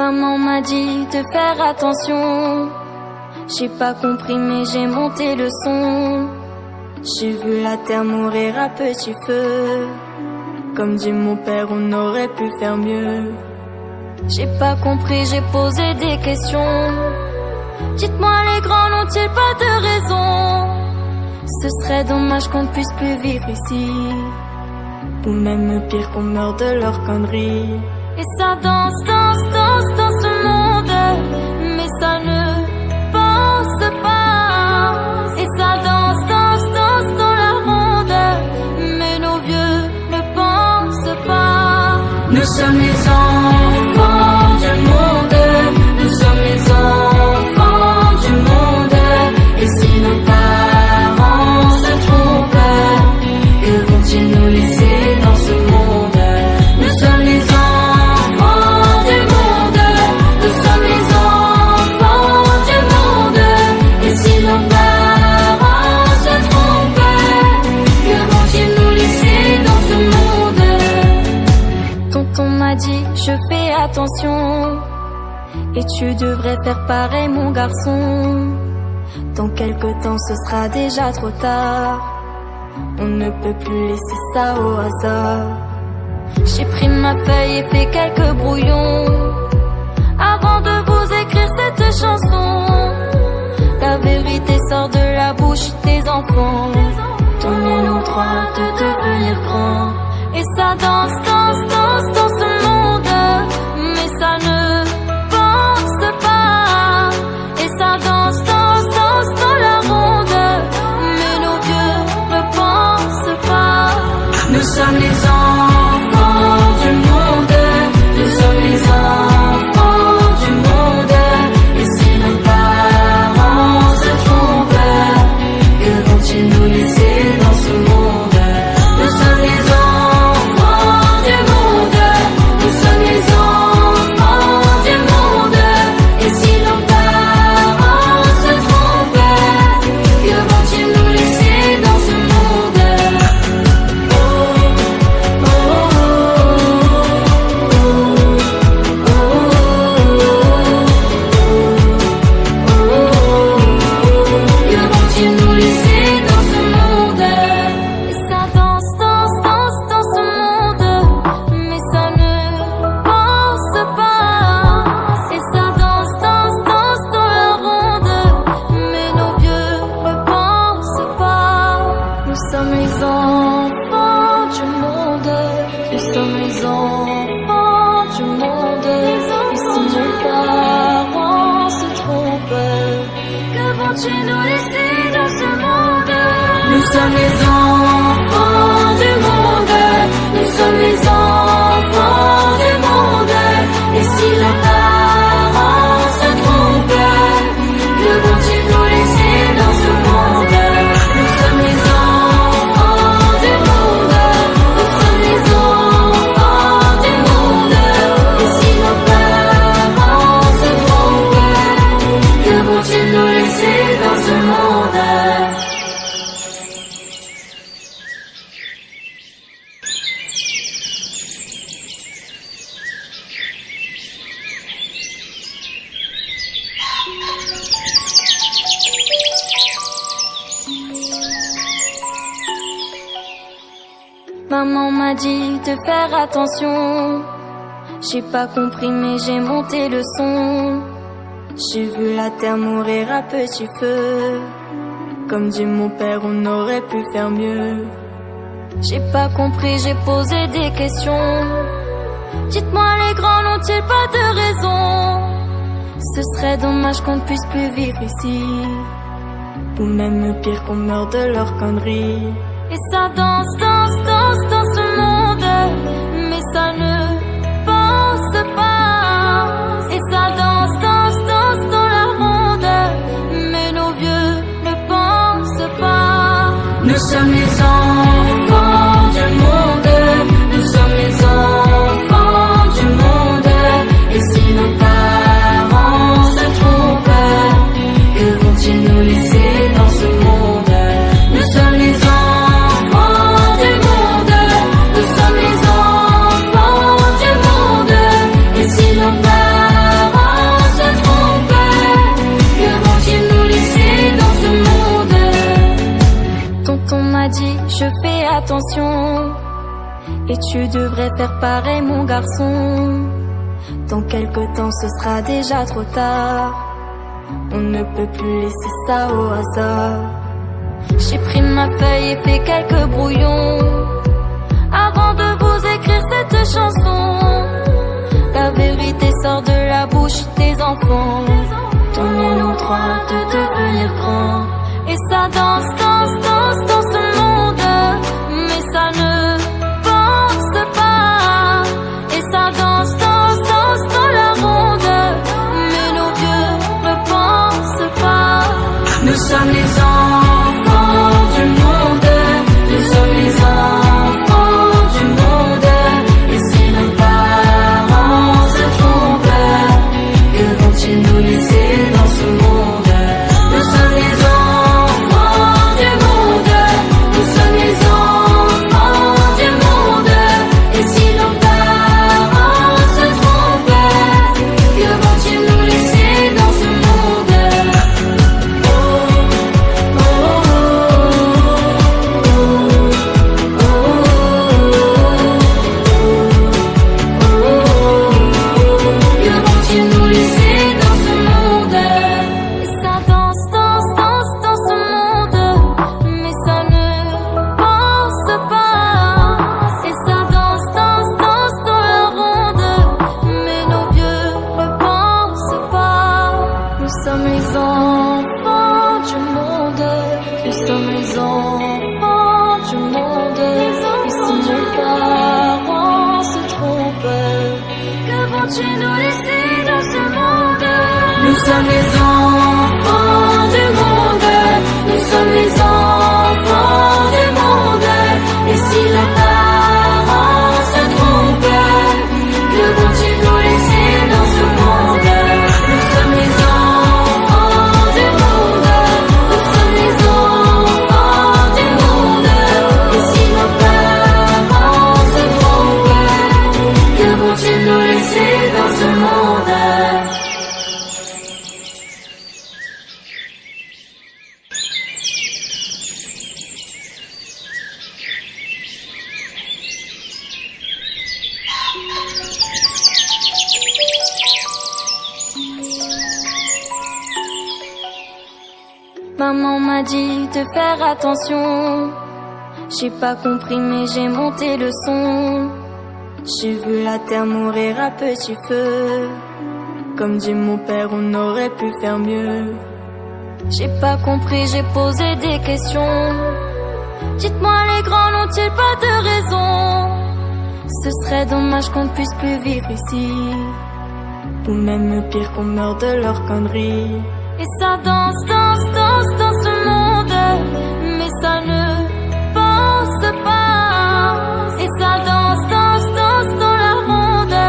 Maman m'a dit de faire attention. J'ai pas compris mais j'ai monté le son. J'ai vu la terre mourir à petit feu. Comme dit mon père, on aurait pu faire mieux. J'ai pas compris, j'ai posé des questions. Dites-moi les grands n'ont-ils pas de raison? Ce serait dommage qu'on ne puisse plus vivre ici, ou même pire qu'on meure de leurs conneries. Et ça danse, danse, danse dans ce monde, mais ça ne pense pas. Et ça danse, danse, danse dans la ronde, mais nos vieux ne pensent pas. Nous sommes les enfants du monde, nous sommes les enfants du monde. Et si nos parents se trompent, que vont-ils nous laisser dans ce monde? Nous sommes les enfants du monde, nous sommes les enfants du monde. Et si nos parents se trompent, que vont-ils nous laisser dans ce monde? Tonton m'a dit, je fais attention, et tu devrais faire pareil mon garçon. Dans quelque temps ce sera déjà trop tard, on ne peut plus laisser ça au hasard. J'ai pris ma feuille et fait quelques brouillons avant de vous écrire cette chanson. La vérité sort de la bouche des enfants. Donnez-nous le droit de devenir grands. Et ça danse, danse, danse dans ce monde, mais ça ne pense pas. Et ça danse, danse, danse dans la ronde, mais nos vieux ne pensent pas. Nous sommes les enfants du monde, nous sommes les enfants du monde. Et si nos parents se trompent, que vont-ils nous laisser dans ce monde? Nous sommes les enfants du monde, nous sommes les enfants du monde. Et si nos parents se trompent, que vont-ils nous laisser dans ce monde? Oh, oh, oh, que vont-ils nous laisser dans ce monde? Et ça danse, danse, danse dans ce monde, mais ça ne pense pas. Et ça danse, danse, danse dans la ronde, mais nos vieux ne pensent pas. Nous sommes les enfants du monde, nous sommes les enfants du monde. Et si nos parents se trompent, que vont-ils nous laisser dans ce monde? Nous sommes les enfants du monde, nous sommes les enfants du monde. Et si nos parents se trompent, que vont-ils nous laisser dans ce monde? Nous sommes les enfants du monde, nous sommes les enfants du monde. Et si nos parents se trompent, que vont-ils nous laisser dans ce monde? Maman m'a dit de faire attention. J'ai pas compris mais j'ai monté le son. J'ai vu la terre mourir à petit feu. Comme dit mon père, on aurait pu faire mieux. J'ai pas compris, j'ai posé des questions. Dites-moi les grands n'ont-ils pas de raison? Ce serait dommage qu'on ne puisse plus vivre ici, ou même pire qu'on meure de leurs conneries. Et ça danse, danse, danse dans ce monde, mais ça ne pense pas. Et ça danse, danse, danse dans la ronde, mais nos vieux ne pensent pas. Nous sommes les enfants du monde, nous sommes les enfants du monde. Et si nos parents se trompent, que vont-ils nous laisser dans ce monde? Nous sommes les enfants du monde, nous sommes les enfants je fais attention. Et tu devrais faire pareil mon garçon. Dans quelque temps ce sera déjà trop tard. On ne peut plus laisser ça au hasard. J'ai pris ma feuille et fait quelques brouillons avant de vous écrire cette chanson. La vérité sort de la bouche des enfants. Donnez-nous droit de devenir grands. Et ça danse, danse, danse dans ce monde. Mais ça ne pense pas. Et ça danse, danse, danse dans la ronde. Mais nos vieux ne pensent pas. Nous sommes les enfants du monde. Nous sommes les enfants du monde. Et si nos parents se trompent, que vont-ils nous laisser dans ce monde? Nous sommes les enfants du monde. Nous sommes les enfants du monde. Et si nos parents se trompent, que vont-ils nous laisser dans ce monde? Oh, oh, oh, oh, que vont-ils nous laisser dans ce monde? Et ça danse, danse, danse dans ce monde. Mais ça ne pense pas. Et ça danse, danse, danse dans la ronde. Mais nos vieux ne pensent pas. Nous sommes les enfants du monde. Nous sommes les enfants du monde. Et si nos parents se trompent, que vont-ils nous laisser dans ce monde? Nous sommes les enfants du monde. Nous sommes les enfants du monde. Et si nos parents se trompent, que vont-ils nous laisser dans ce monde? Nous sommes les enfants du monde. Nous sommes les enfants du monde. Et si nos parents se trompent, que vont-ils nous laisser dans ce monde? Maman m'a dit de faire attention. J'ai pas compris mais j'ai monté le son. J'ai vu la terre mourir à petit feu. Comme dit mon père, on aurait pu faire mieux. J'ai pas compris, j'ai posé des questions. Dites-moi, les grands n'ont-ils pas de raison? Ce serait dommage qu'on ne puisse plus vivre ici. Ou même pire qu'on meure de leurs conneries. Et ça danse, danse, danse dans ce monde. Mais ça ne pense pas. Et ça danse, danse, danse dans la ronde.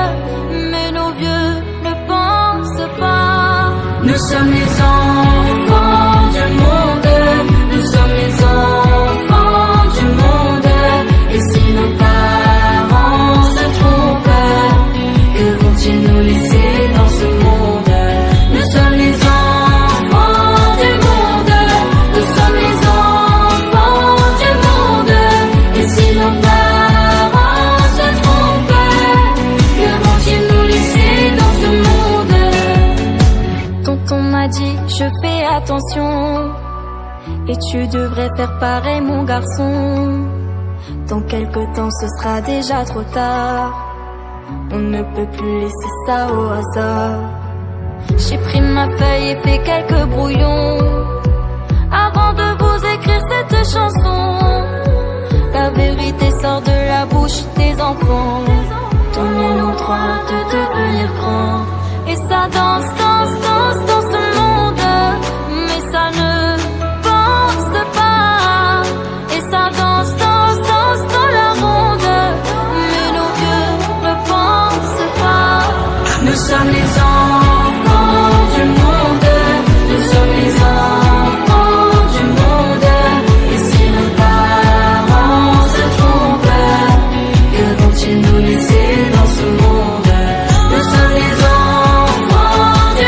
Mais nos vieux ne pensent pas. Nous sommes les enfants du monde. Nous sommes les enfants du monde. Et si nos parents se trompent, que vont-ils nous laisser dans ce monde? Nous sommes les enfants du monde. Nous sommes les enfants du monde. Et si nos parents se trompent, que vont-ils nous laisser dans ce monde? Tonton m'a dit, je fais attention. Et tu devrais faire pareil mon garçon. Dans quelque temps ce sera déjà trop tard. On ne peut plus laisser ça au hasard. J'ai pris ma feuille et fait quelques brouillons avant de vous écrire cette chanson. La vérité sort de la bouche des enfants. Donnez-nous droit de devenir grands. Et ça danse, danse, danse dans ce monde. Mais ça ne pense pas. Et ça danse, danse, danse dans la ronde. Mais nos vieux ne pensent pas. Nous sommes les enfants du monde. Nous sommes les enfants du monde. Et si nos parents se trompent, que vont-ils nous laisser dans ce monde? Nous sommes les enfants du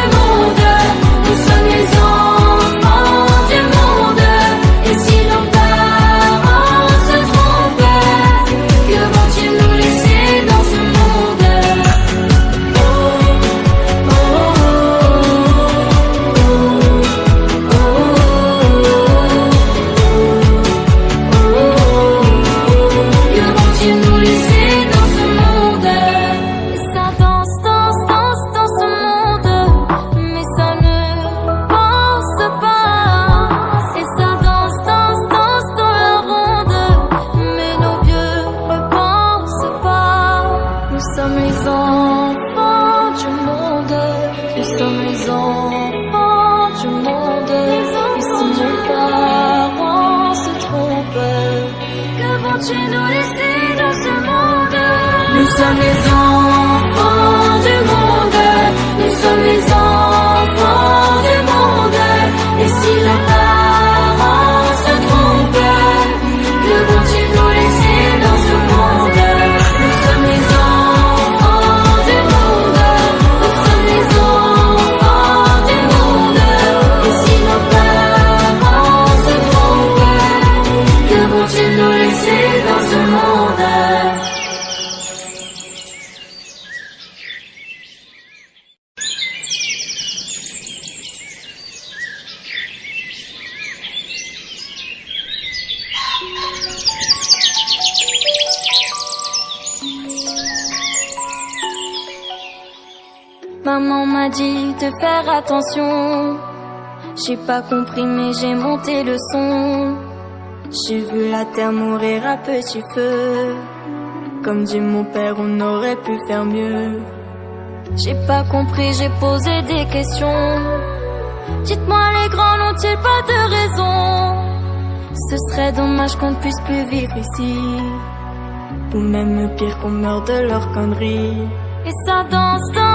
sommes les enfants du monde. Et si nos parents se trompent, que vont-ils nous laisser dans ce monde? Nous sommes les enfants du monde. Nous sommes les enfants du monde. Et si nos parents se trompent, que vont-ils nous laisser dans ce monde? Nous sommes les enfants du monde. Nous sommes les enfants du monde. Et si nos parents se trompent, que vont-ils nous laisser dans ce monde? Maman m'a dit de faire attention. J'ai pas compris mais j'ai monté le son. J'ai vu la terre mourir à petit feu. Comme dit mon père, on aurait pu faire mieux. J'ai pas compris, j'ai posé des questions. Dites-moi, les grands n'ont-ils pas de raison? Ce serait dommage qu'on ne puisse plus vivre ici, ou même pire qu'on meure de leurs conneries. Et ça danse dans